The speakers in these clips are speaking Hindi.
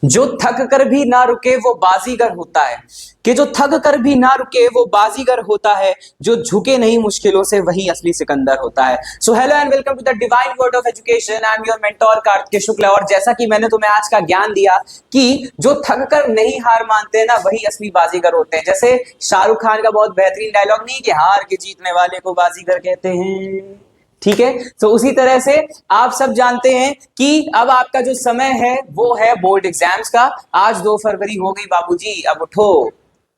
जो थक कर भी ना रुके वो बाजीगर होता है, कि जो थक कर भी ना रुके वो बाजीगर होता है, जो झुके नहीं मुश्किलों से वही असली सिकंदर होता है। So hello and welcome to the divine word of education. I am your mentor Kartikeya Shukla. और जैसा कि मैंने तुम्हें आज का ज्ञान दिया कि जो थक कर नहीं हार मानते हैं ना वही असली बाजीगर होते हैं। जैसे शाहरुख खान का बहुत बेहतरीन डायलॉग नहीं कि हार के जीतने वाले को बाजीगर कहते हैं, ठीक है। तो उसी तरह से आप सब जानते हैं कि अब आपका जो समय है वो है बोर्ड एग्जाम्स का। आज 2 फरवरी हो गई बाबूजी, अब उठो,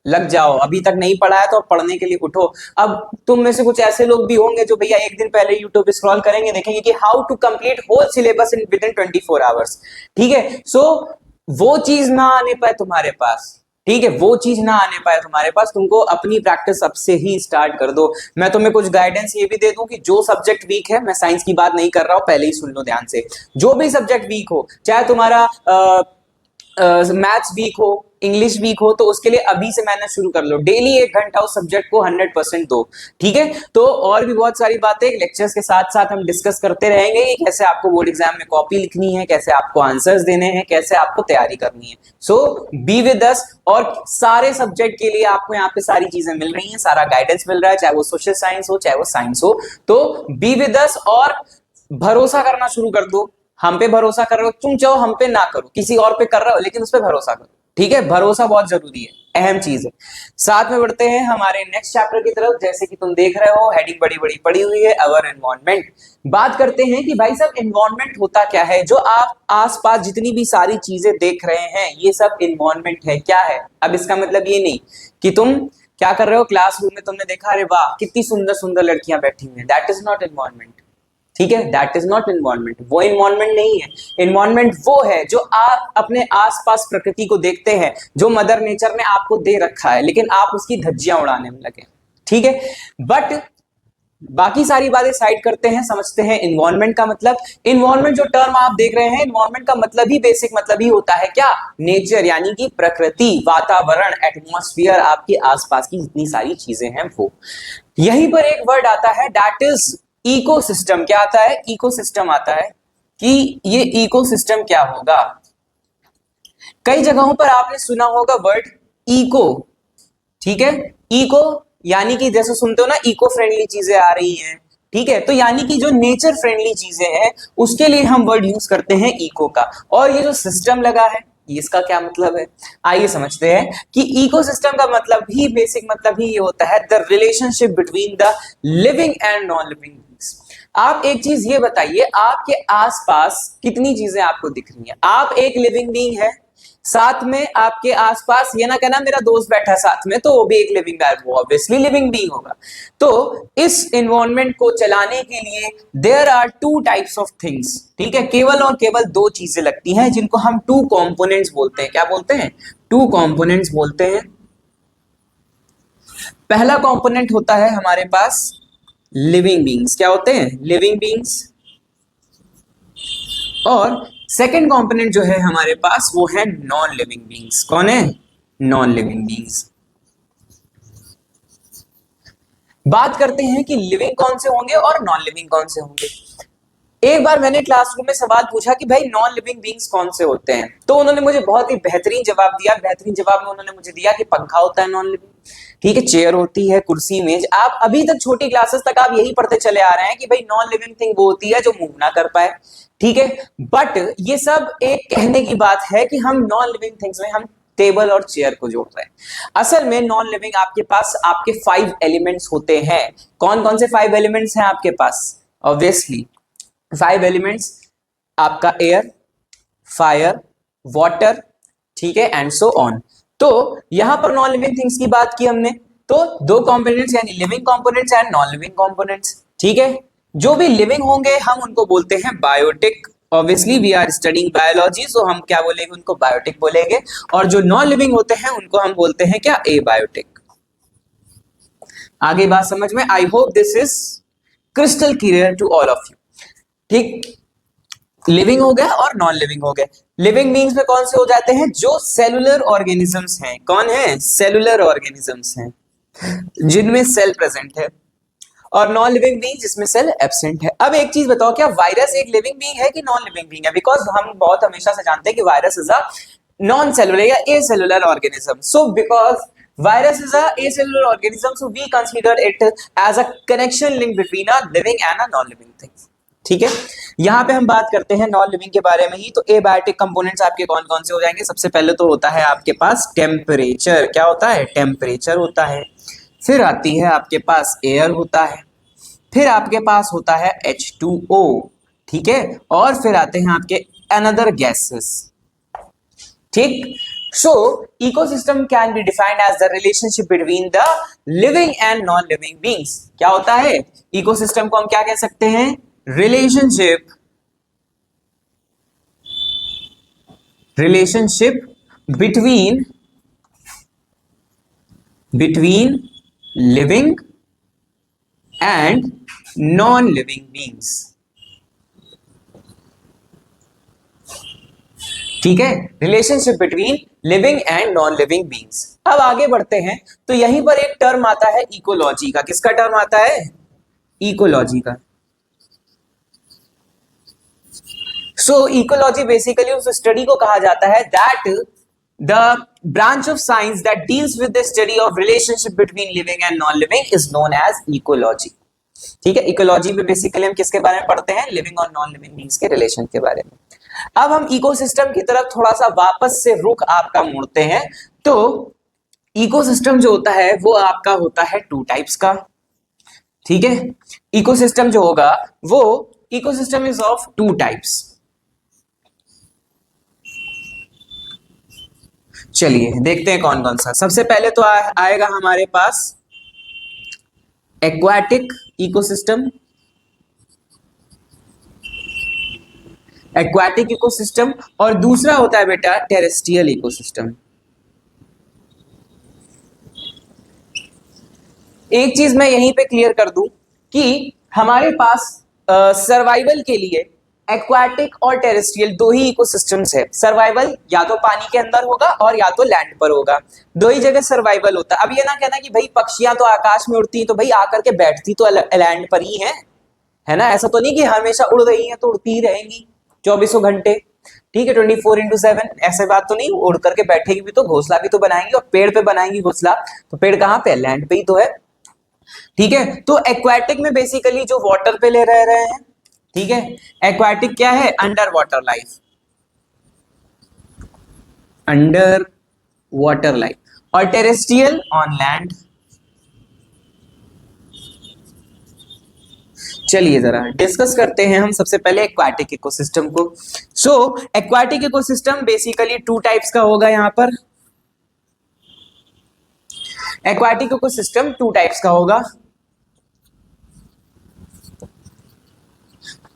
लग जाओ। अभी तक नहीं पढ़ा है तो अब पढ़ने के लिए उठो। अब तुम में से कुछ ऐसे लोग भी होंगे जो भैया एक दिन पहले यूट्यूब पे स्क्रॉल करेंगे, देखेंगे कि how to complete whole syllabus in within 24 hours, ठीक है। सो वो चीज ना आने पाए तुम्हारे पास, ठीक है, वो चीज ना आने पाए तुम्हारे पास, तुमको अपनी प्रैक्टिस अब से ही स्टार्ट कर दो। मैं तुम्हें कुछ गाइडेंस ये भी दे दूं कि जो सब्जेक्ट वीक है, मैं साइंस की बात नहीं कर रहा हूं, पहले ही सुन लो ध्यान से। जो भी सब्जेक्ट वीक हो, चाहे तुम्हारा मैथ्स वीक हो, इंग्लिश वीक हो, तो उसके लिए अभी से मेहनत शुरू कर लो। डेली 1 घंटा उस सब्जेक्ट को 100% दो, ठीक है। तो और भी बहुत सारी बातें लेक्चर्स के साथ साथ हम डिस्कस करते रहेंगे कि कैसे आपको बोर्ड एग्जाम में कॉपी लिखनी है, कैसे आपको आंसर्स देने हैं, कैसे आपको तैयारी करनी है। सो बी विद अस। और सारे सब्जेक्ट के लिए आपको यहाँ पे सारी चीजें मिल रही हैं, सारा गाइडेंस मिल रहा है, चाहे वो सोशल साइंस हो चाहे वो साइंस हो। तो बी विद अस और भरोसा करना शुरू कर दो। हम पे भरोसा कर रहे हो, तुम चाहो हम पे ना करो, किसी और पे कर रहे हो, लेकिन उस पे भरोसा करो, ठीक है। भरोसा बहुत जरूरी है, अहम चीज है। साथ में बढ़ते हैं हमारे नेक्स्ट चैप्टर की तरफ। जैसे कि तुम देख रहे हो हेडिंग बड़ी बड़ी पड़ी हुई है, अवर एनवायरनमेंट। बात करते हैं कि भाई साहब एनवायरनमेंट होता क्या है। जो आप आसपास जितनी भी सारी चीजें देख रहे हैं ये सब एनवायरनमेंट है। क्या है? अब इसका मतलब ये नहीं कि तुम क्या कर रहे हो क्लासरूम में, तुमने देखा अरे वाह कितनी सुंदर सुंदर लड़कियां बैठी हुई हैं, दैट इज नॉट एनवायरनमेंट, ठीक है। दैट इज नॉट एनवायरनमेंट, वो एनवायरनमेंट नहीं है। एनवायरनमेंट वो है जो आप अपने आसपास प्रकृति को देखते हैं, जो मदर नेचर ने आपको दे रखा है, लेकिन आप उसकी धज्जियां उड़ाने में लगे, ठीक है। बट बाकी सारी बातें साइड करते हैं, समझते हैं एनवायरनमेंट का मतलब। एनवायरनमेंट जो टर्म आप देख रहे हैं, एनवायरनमेंट का मतलब ही बेसिक मतलब ही होता है क्या? नेचर, यानी कि प्रकृति, वातावरण, एटमॉस्फेयर, आपके आसपास की जितनी सारी चीजें हैं वो। यहीं पर एक वर्ड आता है दैट इज इकोसिस्टम। क्या आता है? इकोसिस्टम आता है। कि ये इकोसिस्टम क्या होगा? कई जगहों पर आपने सुना होगा वर्ड इको, ठीक है। इको यानी कि जैसे सुनते हो ना इको फ्रेंडली चीजें आ रही हैं, ठीक है। तो यानी कि जो नेचर फ्रेंडली चीजें हैं उसके लिए हम वर्ड यूज करते हैं इको का। और ये जो सिस्टम लगा है इसका क्या मतलब है, आइए समझते हैं। कि इकोसिस्टम का मतलब ही, बेसिक मतलब ही ये होता है the relationship between the living and non living beings. आप एक चीज ये बताइए, आपके आसपास कितनी चीजें आपको दिख रही हैं? आप एक लिविंग बीइंग है, साथ में आपके आसपास ये ना कहना मेरा दोस्त बैठा है साथ में तो वो भी एक लिविंग है, वो ऑब्वियसली लिविंग बीइंग होगा। तो इस एनवायरनमेंट को चलाने के लिए there are 2 types of things, ठीक है। केवल और केवल 2 चीजें लगती हैं जिनको हम 2 कंपोनेंट्स बोलते हैं। क्या बोलते हैं? 2 कंपोनेंट्स बोलते हैं। पहला कंपोनेंट होता है हमारे पास लिविंग बीइंग्स। क्या होते हैं? Living beings. और सेकेंड कंपोनेंट जो है हमारे पास वो है नॉन लिविंग बीइंग्स। कौन है? Non living beings. बात करते हैं कि लिविंग कौन से होंगे और नॉन लिविंग कौन से होंगे। एक बार मैंने क्लासरूम में सवाल पूछा कि भाई नॉन लिविंग बीइंग्स कौन से होते हैं, तो उन्होंने मुझे बहुत ही बेहतरीन जवाब दिया। बेहतरीन जवाब में उन्होंने मुझे दिया कि पंखा होता है नॉन लिविंग, ठीक है, चेयर होती है, कुर्सी, मेज। आप अभी तक छोटी क्लासेस तक आप यही पढ़ते चले आ रहे हैं कि भाई नॉन लिविंग थिंग वो होती है जो मूव ना कर पाए, ठीक है। बट ये सब एक कहने की बात है कि हम नॉन लिविंग थिंग्स में हम टेबल और चेयर को जोड़ रहे हैं। असल में नॉन लिविंग आपके पास आपके 5 एलिमेंट्स होते हैं। कौन कौन से 5 एलिमेंट्स हैं आपके पास? ऑब्वियसली 5 एलिमेंट्स, आपका एयर, फायर, वाटर, ठीक है, एंड सो ऑन। तो यहां पर नॉन लिविंग थिंग्स की बात की हमने, तो 2 कंपोनेंट्स यानी living components and non living components, ठीक है। जो भी लिविंग होंगे हम उनको बोलते हैं biotic. Obviously we are studying biology, so हम क्या बोलेंगे? उनको बायोटिक बोलेंगे। और जो नॉन लिविंग होते हैं उनको हम बोलते हैं क्या? एबायोटिक। आगे बात समझ में? I hope this is crystal clear to all of you, ठीक। लिविंग हो गया और नॉन लिविंग हो गए। लिविंग बीइंग्स में कौन से हो जाते हैं? जो सेलुलर ऑर्गेनिजम्स हैं। कौन है? सेलुलर ऑर्गेनिजम्स हैं जिनमें सेल प्रेजेंट है। और नॉन लिविंग बीइंग जिसमें सेल एब्सेंट है। अब एक चीज बताओ, क्या वायरस एक लिविंग बीइंग है कि नॉन लिविंग बीइंग है? बिकॉज हम बहुत हमेशा से जानते हैं कि virus is a non cellular या acellular organism. So because virus is a acellular organism, so we consider it as a connection link between a living and a non living thing. ठीक है, यहाँ पे हम बात करते हैं नॉन लिविंग के बारे में ही. तो एबायोटिक कंपोनेंट्स आपके कौन कौन से हो जाएंगे? सबसे पहले तो होता है आपके पास टेम्परेचर. क्या होता है? टेम्परेचर होता है. फिर आती है आपके पास एयर होता है. फिर आपके पास होता है H2O. ठीक है, और फिर आते हैं आपके अनदर गैसेस. ठीक. So, ecosystem can be defined as the relationship between the living and non-living beings. क्या होता है? Ecosystem को हम क्या कह सकते हैं? Relationship between living and non-living beings. ठीक है, relationship between living and non living beings. अब आगे बढ़ते हैं तो यहीं पर एक टर्म आता है इकोलॉजी का. किसका टर्म आता है? इकोलॉजी का. सो इकोलॉजी बेसिकली उस स्टडी को कहा जाता है that the branch of science that deals with the study of relationship between living and non living is known as ecology. ठीक है, इकोलॉजी में बेसिकली हम किसके बारे में पढ़ते हैं? लिविंग और नॉन लिविंग बीइंग्स के रिलेशन के बारे में. अब हम इकोसिस्टम की तरफ थोड़ा सा वापस से रुख आपका मोड़ते हैं. तो इकोसिस्टम जो होता है वो आपका होता है टू टाइप्स का. ठीक है, इकोसिस्टम जो होगा वो ecosystem is of two types. चलिए देखते हैं कौन कौन सा. सबसे पहले तो आएगा हमारे पास एक्वाटिक इकोसिस्टम. एक्वाटिक इकोसिस्टम और दूसरा होता है बेटा टेरेस्ट्रियल इकोसिस्टम. एक चीज मैं यहीं पे क्लियर कर दूं कि हमारे पास सर्वाइवल के लिए एक्वाटिक और टेरेस्ट्रियल दो ही इकोसिस्टम्स है. सर्वाइवल या तो पानी के अंदर होगा और या तो लैंड पर होगा. दो ही जगह सर्वाइवल होता है. अब ये ना कहना कि भाई पक्षियां तो आकाश में उड़ती हैं तो भाई आकर के बैठती तो लैंड पर ही है ना. ऐसा तो नहीं कि हमेशा उड़ रही हैं तो उड़ती ही रहेंगी 24 घंटे. ठीक है, 24/7 ऐसे बात तो नहीं. उड़ करके बैठेगी भी तो घोंसला भी तो बनाएंगी और पेड़ पे बनाएंगी घोंसला. तो पेड़ कहाँ पे? लैंड पे ही तो है. ठीक है, तो एक्वाटिक में बेसिकली जो वाटर पे ले रह रहे हैं. ठीक है, एक्वाटिक क्या है? Under water life. Under water life. और टेरेस्ट्रियल ऑन लैंड. चलिए जरा डिस्कस करते हैं हम सबसे पहले एक्वाटिक इकोसिस्टम को. So aquatic ecosystem basically two types का होगा. यहां पर एक्वाटिक इकोसिस्टम टू टाइप्स का होगा.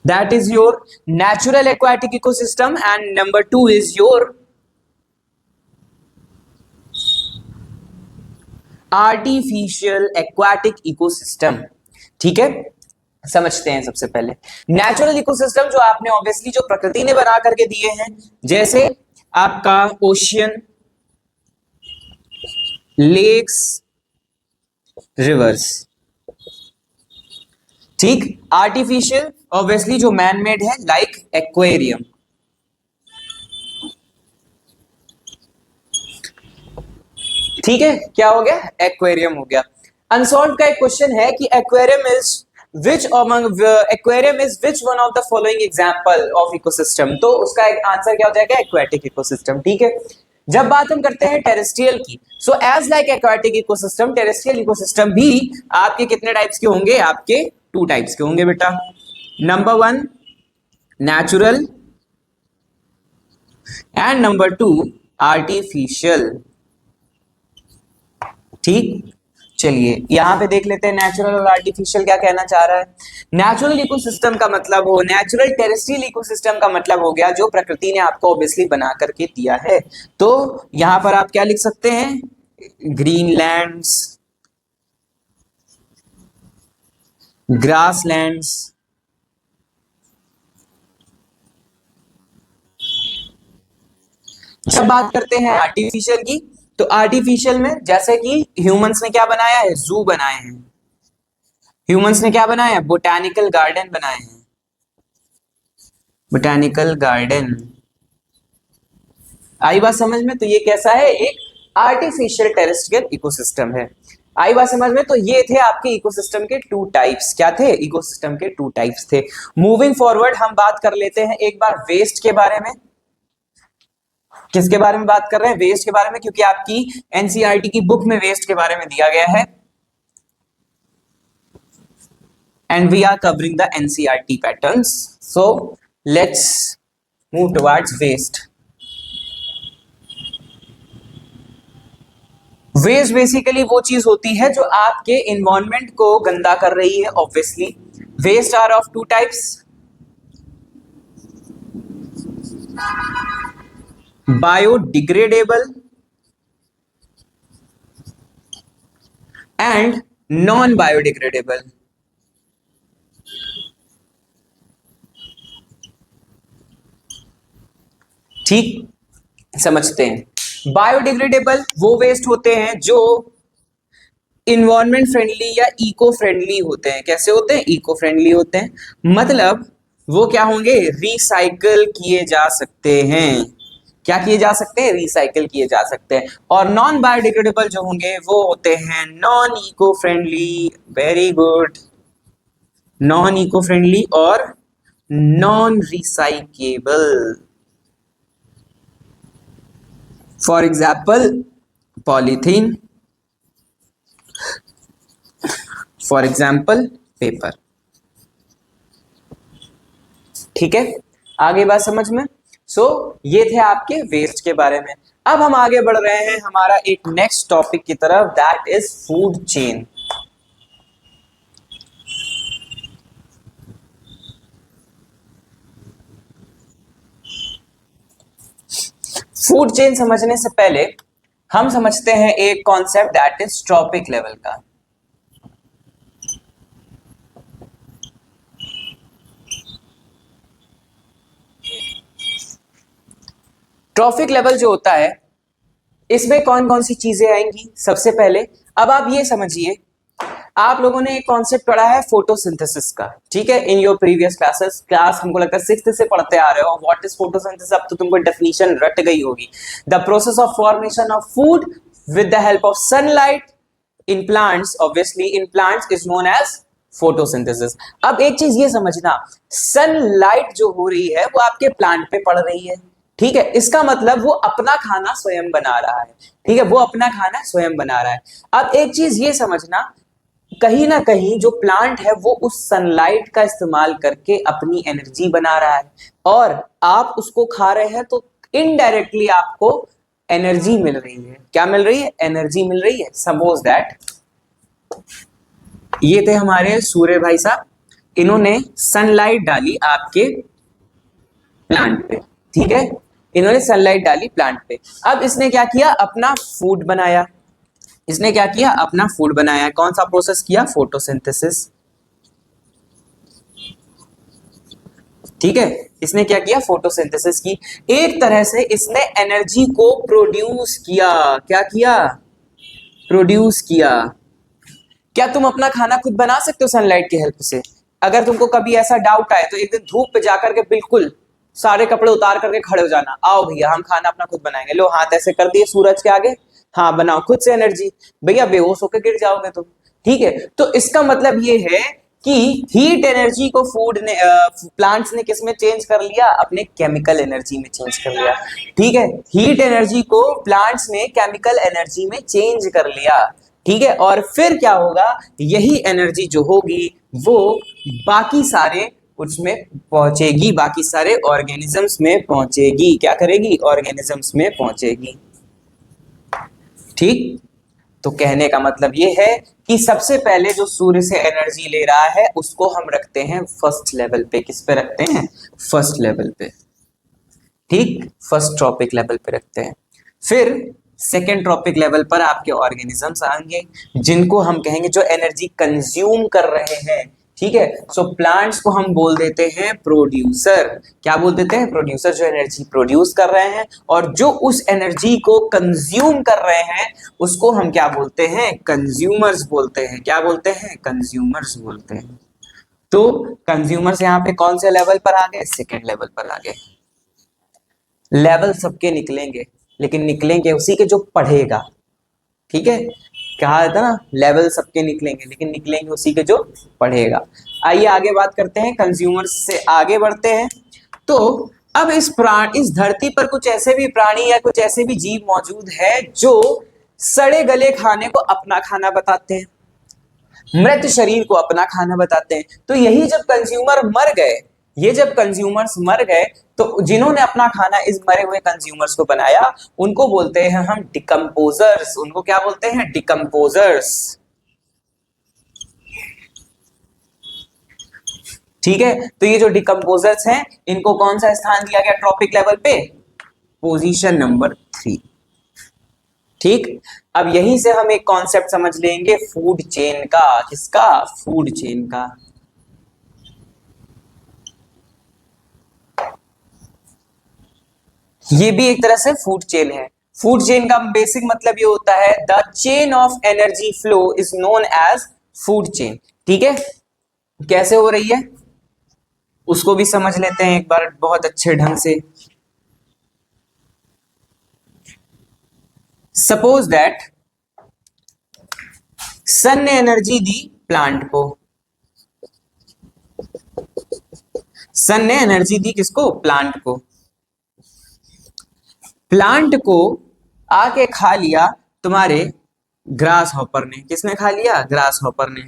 That is your natural aquatic ecosystem and number 2 is your artificial aquatic ecosystem. ठीक है, समझते हैं सबसे पहले नेचुरल इकोसिस्टम जो आपने ऑब्वियसली जो प्रकृति ने बना करके दिए हैं, जैसे आपका ओशियन, लेक्स, रिवर्स. ठीक. आर्टिफिशियल ऑब्वियसली जो मैन मेड है लाइक एक्वेरियम. ठीक है, क्या हो गया? एक्वेरियम हो गया. अनसॉल्व का एक क्वेश्चन है कि aquarium is which among aquarium is which one of the following example of ecosystem. तो उसका एक आंसर क्या हो जाएगा? Aquatic ecosystem. ठीक है, जब बात हम करते हैं टेरेस्ट्रियल की, so as like aquatic ecosystem terrestrial ecosystem भी आपके कितने टाइप्स के होंगे? आपके टू टाइप्स के होंगे बेटा. Number 1 natural and number 2 artificial. ठीक. चलिए यहां पे देख लेते हैं नेचुरल और आर्टिफिशियल क्या कहना चाह रहा है. नेचुरल इकोसिस्टम का मतलब हो, नेचुरल टेरेस्ट्रियल इकोसिस्टम का मतलब हो गया जो प्रकृति ने आपको ऑब्वियसली बना करके दिया है. तो यहां पर आप क्या लिख सकते हैं? ग्रीनलैंड्स, ग्रासलैंड्स, जब बात करते हैं आर्टिफिशियल की, तो आर्टिफिशियल में जैसे कि ह्यूमंस ने क्या बनाया है? जू बनाए हैं. ह्यूमंस ने क्या बनाया है? बोटैनिकल गार्डन बनाए हैं. Botanical garden. आई बात समझ में? तो ये कैसा है? एक आर्टिफिशियल टेरेस्ट्रियल इकोसिस्टम है। आई बात समझ में? तो ये थे आपके इकोसिस्टम के टू टाइप्स। क्या थे? इकोसिस्टम के टू टाइप्स थे। मूविंग फॉरवर्ड हम बात कर लेते हैं एक बार वेस्ट के बारे में। किसके बारे में बात कर रहे हैं? वेस्ट के बारे में, क्योंकि आपकी एनसीईआरटी की बुक में वेस्ट के बारे में दिया गया है। And we are covering the NCERT patterns. So let's move towards waste. Waste basically वो चीज होती है जो आपके इन्वायरमेंट को गंदा कर रही है। Obviously waste are of two types, biodegradable and non biodegradable. ठीक, समझते हैं। बायोडिग्रेडेबल वो वेस्ट होते हैं जो इन्वायरमेंट फ्रेंडली या इको फ्रेंडली होते हैं। कैसे होते हैं? इको फ्रेंडली होते हैं, मतलब वो क्या होंगे? रिसाइकल किए जा सकते हैं। क्या किए जा सकते हैं? रिसाइकल किए जा सकते हैं। और नॉन बायोडिग्रेडेबल जो होंगे वो होते हैं non eco friendly. Very good, non eco friendly और non recyclable. For example polythene, for example paper. ठीक है, आगे बात समझ में? सो ये थे आपके वेस्ट के बारे में। अब हम आगे बढ़ रहे हैं हमारा एक नेक्स्ट टॉपिक की तरफ, that is food chain. Food chain समझने से पहले हम समझते हैं एक concept, that is trophic level का। ट्रॉपिक लेवल जो होता है इसमें कौन कौन सी चीजें आएंगी? सबसे पहले अब आप ये समझिए, आप लोगों ने एक कॉन्सेप्ट पढ़ा है फोटोसिंथेसिस का। ठीक है, इन योर प्रीवियस क्लास हमको लगता है 6th से पढ़ते आ रहे हो। What is photosynthesis? अब तो तुमको डेफिनेशन रट गई होगी। The process of formation of food with the help of sunlight in plants, obviously in plants is known as photosynthesis. अब एक चीज ये समझना, सनलाइट जो हो रही है वो आपके प्लांट पे पड़ रही है। ठीक है, इसका मतलब वो अपना खाना स्वयं बना रहा है। ठीक है, वो अपना खाना स्वयं बना रहा है। अब एक चीज ये समझना, कहीं ना कहीं जो प्लांट है वो उस सनलाइट का इस्तेमाल करके अपनी एनर्जी बना रहा है, और आप उसको खा रहे हैं तो इनडायरेक्टली आपको एनर्जी मिल रही है। क्या मिल रही है? एनर्जी मिल रही है। सपोज दैट ये थे हमारे सूर्य भाई साहब, इन्होंने सनलाइट डाली आपके प्लांट पे। ठीक है, इन्होंने सनलाइट डाली प्लांट पे। अब इसने क्या किया? अपना फूड बनाया। इसने क्या किया? अपना फूड बनाया। कौन सा प्रोसेस किया? फोटोसिंथेसिस। ठीक है, इसने क्या किया? फोटोसिंथेसिस की। एक तरह से इसने एनर्जी को प्रोड्यूस किया। क्या किया? प्रोड्यूस किया। क्या तुम अपना खाना खुद बना सकते हो सनलाइट की हेल्प से? अगर तुमको कभी ऐसा डाउट आए तो एक दिन धूप पे जाकर के बिल्कुल सारे कपड़े उतार करके खड़े हो जाना, आओ भैया हम खाना अपना खुद बनाएंगे। लो हाथ ऐसे कर दिए सूरज के आगे, हाँ बनाओ खुद से एनर्जी। भैया बेहोश होकर गिर जाओगे तुम। ठीक है, तो इसका मतलब ये है कि हीट एनर्जी को फूड ने प्लांट्स ने किस में चेंज कर लिया? अपने केमिकल एनर्जी में चेंज कर लिया। ठीक है, हीट एनर्जी को प्लांट्स ने केमिकल एनर्जी में चेंज कर लिया। ठीक है, और फिर क्या होगा? यही एनर्जी जो होगी वो बाकी सारे उसमें पहुंचेगी, बाकी सारे ऑर्गेनिजम्स में पहुंचेगी। क्या करेगी? ऑर्गेनिजम्स में पहुंचेगी। ठीक, तो कहने का मतलब ये है कि सबसे पहले जो सूर्य से एनर्जी ले रहा है उसको हम रखते हैं फर्स्ट लेवल पे। किस पे रखते हैं? फर्स्ट लेवल पे। ठीक, फर्स्ट ट्रॉपिक लेवल पे रखते हैं। फिर सेकेंड ट्रॉपिक लेवल पर आपके ऑर्गेनिजम्स आएंगे जिनको हम कहेंगे जो एनर्जी कंज्यूम कर रहे हैं। ठीक है, सो प्लांट्स को हम बोल देते हैं प्रोड्यूसर। क्या बोल देते हैं? प्रोड्यूसर, जो एनर्जी प्रोड्यूस कर रहे हैं, और जो उस एनर्जी को कंज्यूम कर रहे हैं उसको हम क्या बोलते हैं? कंज्यूमर्स बोलते हैं। क्या बोलते हैं? कंज्यूमर्स बोलते हैं। तो कंज्यूमर्स यहाँ पे कौन से लेवल पर आ गए? सेकेंड लेवल पर आ गए। लेवल सबके निकलेंगे, लेकिन निकलेंगे उसी के जो पढ़ेगा। ठीक है, कहा था ना लेवल सबके निकलेंगे, लेकिन निकलेंगे उसी के जो पढ़ेगा। आइए आगे बात करते हैं, कंज्यूमर से आगे बढ़ते हैं। तो अब इस धरती पर कुछ ऐसे भी प्राणी या कुछ ऐसे भी जीव मौजूद है जो सड़े गले खाने को अपना खाना बताते हैं, मृत शरीर को अपना खाना बताते हैं। तो यही जब कंज्यूमर मर गए, ये जब कंज्यूमर्स मर गए, तो जिन्होंने अपना खाना इस मरे हुए कंज्यूमर्स को बनाया, उनको बोलते हैं हम डिकम्पोजर्स। उनको क्या बोलते हैं? डिकम्पोजर्स। ठीक है, तो ये जो डिकम्पोजर्स हैं, इनको कौन सा स्थान दिया गया ट्रॉपिक लेवल पे? Position number 3। ठीक, अब यहीं से हम एक कॉन्सेप्ट समझ लेंगे फूड चेन का। किसका? फूड चेन का। ये भी एक तरह से फूड चेन है। फूड चेन का बेसिक मतलब ये होता है the chain of energy flow is known as food chain. ठीक है, कैसे हो रही है उसको भी समझ लेते हैं एक बार बहुत अच्छे ढंग से। सपोज दैट सन ने एनर्जी दी प्लांट को। सन ने एनर्जी दी किसको? प्लांट को। प्लांट को आके खा लिया तुम्हारे ग्रास हॉपर ने। किसने खा लिया? ग्रास हॉपर ने।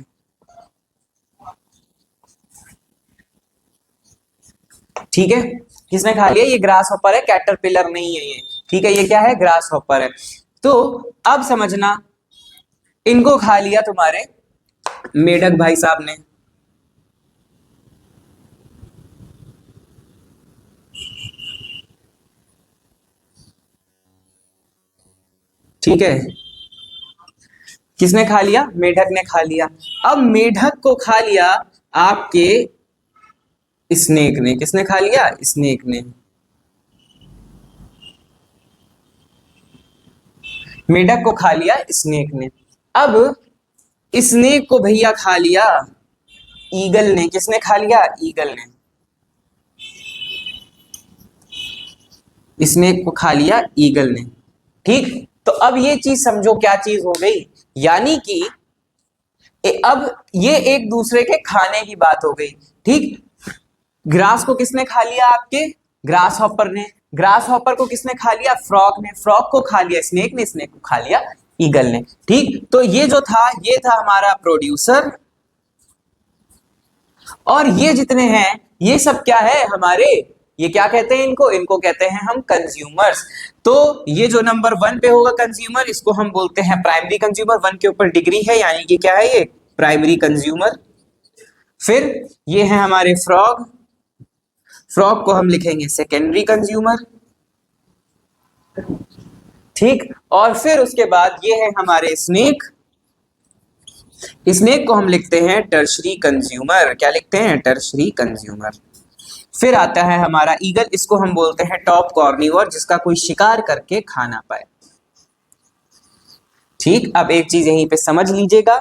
ठीक है, किसने खा लिया? ये ग्रास हॉपर है, कैटरपिलर नहीं है ये। ठीक है, ये क्या है? ग्रास हॉपर है। तो अब समझना, इनको खा लिया तुम्हारे मेढक भाई साहब ने। ठीक है, किसने खा लिया? मेढक ने खा लिया। अब मेढक को खा लिया आपके स्नेक ने। किसने खा लिया? स्नेक ने। मेढक को खा लिया स्नेक ने। अब स्नेक को भैया खा लिया ईगल ने। किसने खा लिया? ईगल ने। स्नेक को खा लिया ईगल ने। ठीक, तो अब ये चीज समझो क्या चीज हो गई, यानी कि अब ये एक दूसरे के खाने की बात हो गई। ठीक, ग्रास को किसने खा लिया? आपके ग्रास हॉपर ने। ग्रास हॉपर को किसने खा लिया? फ्रॉग ने। फ्रॉग को खा लिया स्नेक ने। स्नेक को खा लिया ईगल ने। ठीक, तो ये जो था, ये था हमारा प्रोड्यूसर, और ये जितने हैं ये सब क्या है हमारे, ये क्या कहते हैं इनको? इनको कहते हैं हम कंज्यूमर्स। तो ये जो नंबर 1 पे होगा कंज्यूमर, इसको हम बोलते हैं प्राइमरी कंज्यूमर। 1 के ऊपर डिग्री है, यानी कि क्या है ये? Primary consumer. फिर ये है हमारे फ्रॉग। फ्रॉग को हम लिखेंगे सेकेंडरी कंज्यूमर। ठीक, और फिर उसके बाद ये है हमारे स्नेक। स्नेक को हम लिखते हैं टर्शरी कंज्यूमर। क्या लिखते हैं? Tertiary consumer. फिर आता है हमारा ईगल, इसको हम बोलते हैं टॉप कॉर्निवोर, जिसका कोई शिकार करके खा ना पाए। ठीक, अब एक चीज यहीं पे समझ लीजिएगा,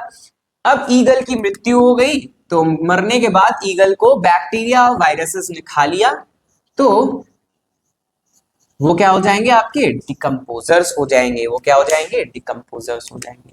अब ईगल की मृत्यु हो गई, तो मरने के बाद ईगल को बैक्टीरिया और वायरसेस ने खा लिया, तो वो क्या हो जाएंगे? आपके डिकम्पोजर्स हो जाएंगे। वो क्या हो जाएंगे? डिकम्पोजर्स हो जाएंगे।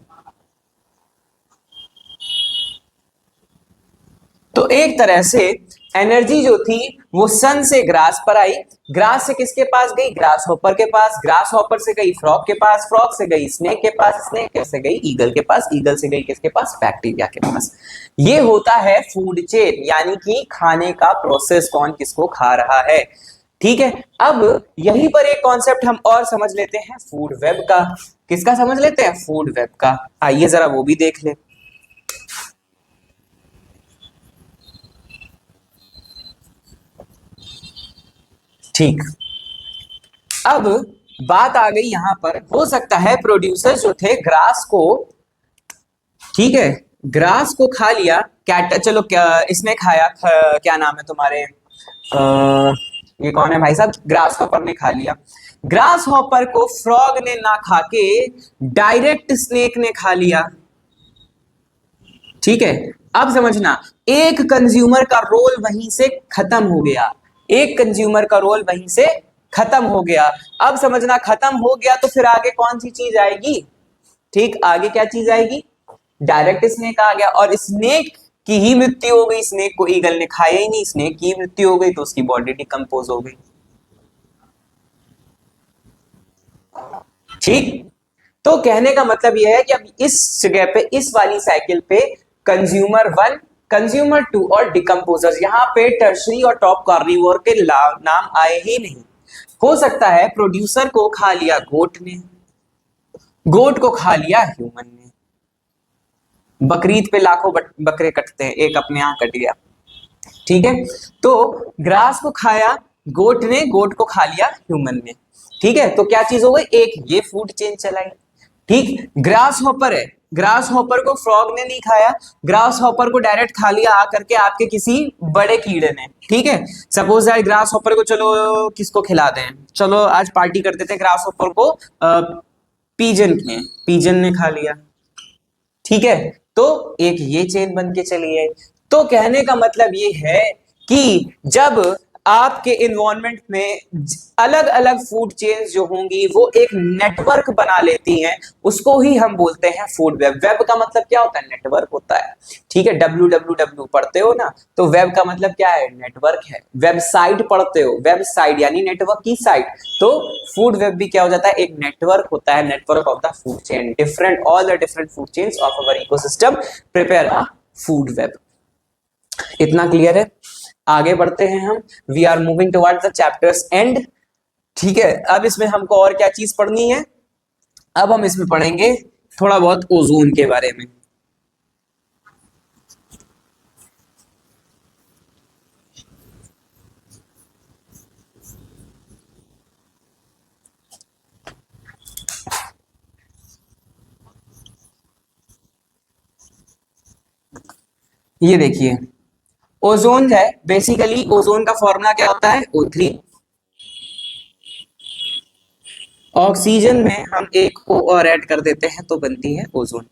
तो एक तरह से एनर्जी जो थी वो सन से ग्रास पर आई, ग्रास से किसके पास गई? ग्रास हॉपर के पास, ग्रास हॉपर से गई फ्रॉग के पास, फ्रॉग से गई स्नेक के पास, स्नेक से गई ईगल के पास, ईगल से गई किसके पास? बैक्टीरिया के पास। ये होता है फूड चेन, यानी कि खाने का प्रोसेस, कौन किसको खा रहा है। ठीक है, अब यहीं पर एक कॉन्सेप्ट हम और समझ लेते हैं फूड वेब का। किसका समझ लेते हैं? फूड वेब का। आइए जरा वो भी देख ले। ठीक, अब बात आ गई यहां पर, हो सकता है प्रोड्यूसर जो थे ग्रास को, ठीक है, ग्रास को खा लिया, कैट, चलो क्या इसने खाया, क्या नाम है तुम्हारे, ये कौन है भाई साहब? ग्रास हॉपर ने खा लिया। ग्रास हॉपर को फ्रॉग ने ना खा के डायरेक्ट स्नेक ने खा लिया। ठीक है, अब समझना, एक कंज्यूमर का रोल वहीं से खत्म हो गया। एक कंज्यूमर का रोल वहीं से खत्म हो गया। अब समझना खत्म हो गया तो फिर आगे कौन सी चीज आएगी, ठीक, आगे क्या चीज आएगी, डायरेक्ट स्नेक आ गया, और स्नेक की ही मृत्यु हो गई, स्नेक को ईगल ने खाया ही नहीं, स्नेक की मृत्यु हो गई तो उसकी बॉडी डिकम्पोज हो गई। ठीक, तो कहने का मतलब यह है कि अब इस जगह पे, इस वाली साइकिल पे कंज्यूमर वन, कंज्यूमर टू और डिकम्पोजर्स, यहां पे टर्शरी और टॉप कार्निवोर के नाम आए ही नहीं। हो सकता है प्रोड्यूसर को खा लिया गोट ने, गोट को खा लिया ह्यूमन ने, बकरीद पे लाखों बकरे कटते हैं, एक अपने यहां कट गया, ठीक है। तो ग्रास को खाया गोट ने, गोट को खा लिया ह्यूमन ने, ठीक है। तो क्या चीज हो गई, एक ये फूड चेन चलाई, ठीक। ग्रास हॉपर है, ग्रास हॉपर को फ्रॉग ने नहीं खाया, ग्रास हॉपर को डायरेक्ट खा लिया आकर के आपके किसी बड़े कीड़े ने, ठीक है। सपोज दैट ग्रास हॉपर को, चलो किसको खिला दें, चलो आज पार्टी कर देते हैं, ग्रास हॉपर को पीजन ने, पीजन ने खा लिया, ठीक है। तो एक ये चेन बन के चली है। तो कहने का मतलब ये है कि जब आपके इन्वायरमेंट में अलग अलग फूड चेन्स जो होंगी वो एक नेटवर्क बना लेती हैं, उसको ही हम बोलते हैं फूड वेब। वेब का मतलब क्या होता है, नेटवर्क होता है, ठीक है। www पढ़ते हो ना, तो वेब का मतलब क्या है, नेटवर्क है। वेबसाइट पढ़ते हो, वेबसाइट यानी नेटवर्क की साइट, तो फूड वेब भी क्या हो जाता है, एक नेटवर्क होता है, network of the food chain, different all the different food chains of our ecosystem prepare a food web. इतना क्लियर है। आगे बढ़ते हैं हम, we are moving towards the chapters end, ठीक है। अब इसमें हमको और क्या चीज पढ़नी है, अब हम इसमें पढ़ेंगे थोड़ा बहुत ओजोन के बारे में। ये देखिए ओजोन है, बेसिकली ओजोन का फॉर्मूला क्या होता है, O3। ऑक्सीजन में हम एक O और ऐड कर देते हैं तो बनती है ओजोन,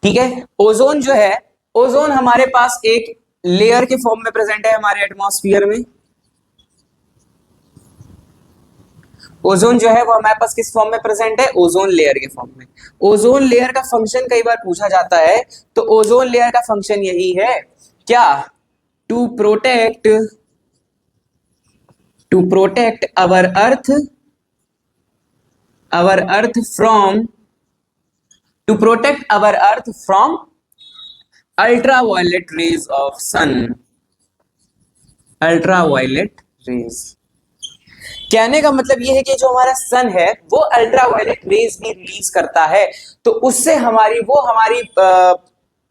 ठीक है। ओजोन जो है, ओजोन हमारे पास एक लेयर के फॉर्म में प्रेजेंट है हमारे एटमॉस्फेयर में। ओजोन जो है वो हमारे पास किस फॉर्म में प्रेजेंट है, ओजोन लेयर के फॉर्म में। ओजोन लेयर का फंक्शन कई बार पूछा जाता है, तो ओजोन लेयर का फंक्शन यही है, क्या, to protect our earth from to protect our earth from ultraviolet rays of sun, ultraviolet rays। कहने का मतलब ये है कि जो हमारा सन है वो अल्ट्रावायलेट रेज भी रिलीज करता है, तो उससे हमारी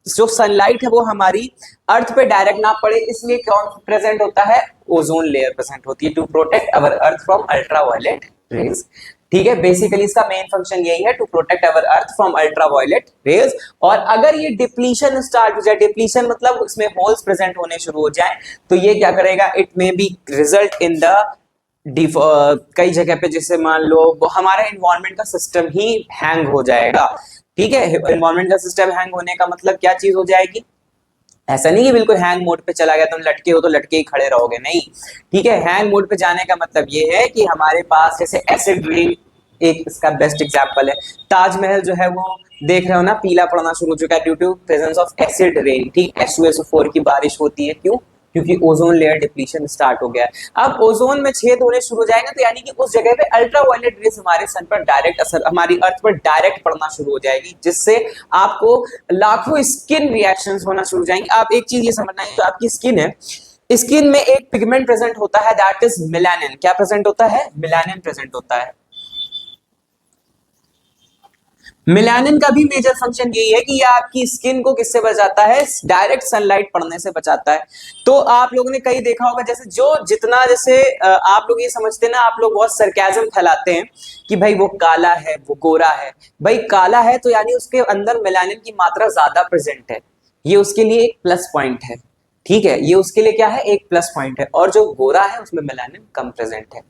जो सनलाइट है वो हमारी अर्थ पे डायरेक्ट ना पड़े, इसलिए कौन प्रेजेंट होता है, ओजोन लेयर प्रेजेंट होती है, to protect our earth from ultraviolet rays, ठीक है। बेसिकली इसका मेन फंक्शन यही है, to protect our earth from ultraviolet rays. और अगर ये डिप्लीशन स्टार्ट हो जाए, डिप्लीशन मतलब इसमें होल्स प्रेजेंट होने शुरू हो जाए, तो ये क्या करेगा, it may be result in the कई जगह पे, जैसे मान लो हमारा इन्वायरमेंट का सिस्टम ही हैंग हो जाएगा, ठीक है। इन्वायरमेंट का सिस्टम हैंग होने का मतलब क्या चीज हो जाएगी, ऐसा नहीं कि बिल्कुल हैंग मोड पे चला गया, तुम लटके हो तो लटके ही खड़े रहोगे, नहीं, ठीक है। हैंग मोड पे जाने का मतलब ये है कि हमारे पास जैसे एसिड रेन एक इसका बेस्ट एग्जांपल है, ताजमहल जो है वो देख रहे हो ना, पीला पड़ना शुरू हो चुका है due to presence of acid rain, ठीक, H2SO4 की बारिश होती है, क्यों, क्योंकि ओजोन लेयर डिप्लीशन स्टार्ट हो गया है। अब ओजोन में छेद होने शुरू हो जाएंगे, तो यानी कि उस जगह पे अल्ट्रावायलेट रेज हमारे सन पर डायरेक्ट असर, हमारी अर्थ पर डायरेक्ट पड़ना शुरू हो जाएगी, जिससे आपको लाखों स्किन रिएक्शंस होना शुरू हो जाएंगे। आप एक चीज ये समझना है, जो आपकी स्किन है, स्किन में एक पिगमेंट प्रेजेंट होता है, दैट इज मेलानिन। क्या प्रेजेंट होता है, मेलानिन प्रेजेंट होता है। मेलानिन का भी मेजर फंक्शन यही है कि ये आपकी स्किन को किससे बचाता है, डायरेक्ट सनलाइट पड़ने से बचाता है। तो आप लोगों ने कहीं देखा होगा, जैसे जो जितना जैसे आप लोग ये समझते हैं ना, आप लोग बहुत सरकाज़म फैलाते हैं कि भाई वो काला है, वो गोरा है। भाई काला है तो यानी उसके अंदर मेलानिन की मात्रा ज्यादा प्रेजेंट है, ये उसके लिए एक प्लस पॉइंट है, ठीक है। ये उसके लिए क्या है, एक प्लस पॉइंट है। और जो गोरा है उसमें मेलानिन कम प्रेजेंट है।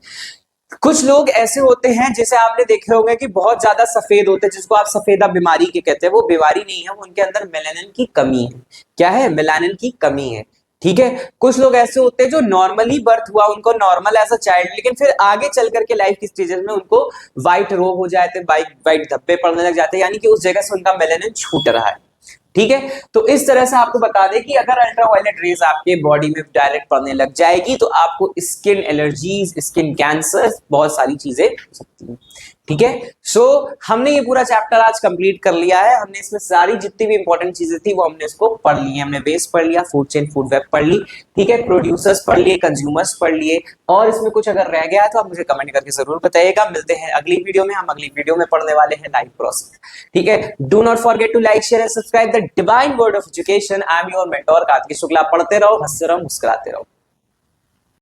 कुछ लोग ऐसे होते हैं जैसे आपने देखे होंगे कि बहुत ज्यादा सफेद होते हैं, जिसको आप सफेदा बीमारी के कहते हैं, वो बीमारी नहीं है, वो उनके अंदर मेलानिन की कमी है। क्या है, मेलानिन की कमी है, ठीक है। कुछ लोग ऐसे होते हैं जो नॉर्मली बर्थ हुआ उनको नॉर्मल एज अ चाइल्ड, लेकिन फिर आगे चल करके लाइफ की स्टेजेस में उनको व्हाइट रोग हो जाते हैं, व्हाइट धब्बे पड़ने लग जाते हैं, यानी कि उस जगह से उनका मेलेनिन छूट रहा है। ठीक है, तो इस तरह से आपको बता दें कि अगर अल्ट्रावायलेट रेज आपके बॉडी में डायरेक्ट पड़ने लग जाएगी तो आपको स्किन एलर्जीज, स्किन कैंसर, बहुत सारी चीजें हो सकती हैं। ठीक है, सो हमने ये पूरा चैप्टर आज कंप्लीट कर लिया है। हमने इसमें सारी जितनी भी इंपॉर्टेंट चीजें थी वो हमने इसको पढ़ ली है। हमने वेस्ट पढ़ लिया, फूड चेन, फूड वेब पढ़ ली, ठीक है, प्रोड्यूसर्स पढ़ लिए, कंज्यूमर्स पढ़ लिए, और इसमें कुछ अगर रह गया तो आप मुझे कमेंट करके जरूर बताइएगा। मिलते हैं अगली वीडियो में। हम अगली वीडियो में पढ़ने वाले हैं लाइफ प्रोसेस। ठीक है, do not forget to like, share and subscribe the divine word of education. I am your mentor Kartik Shukla. पढ़ते रहो, हंसते रहो, मुस्कुराते रहो।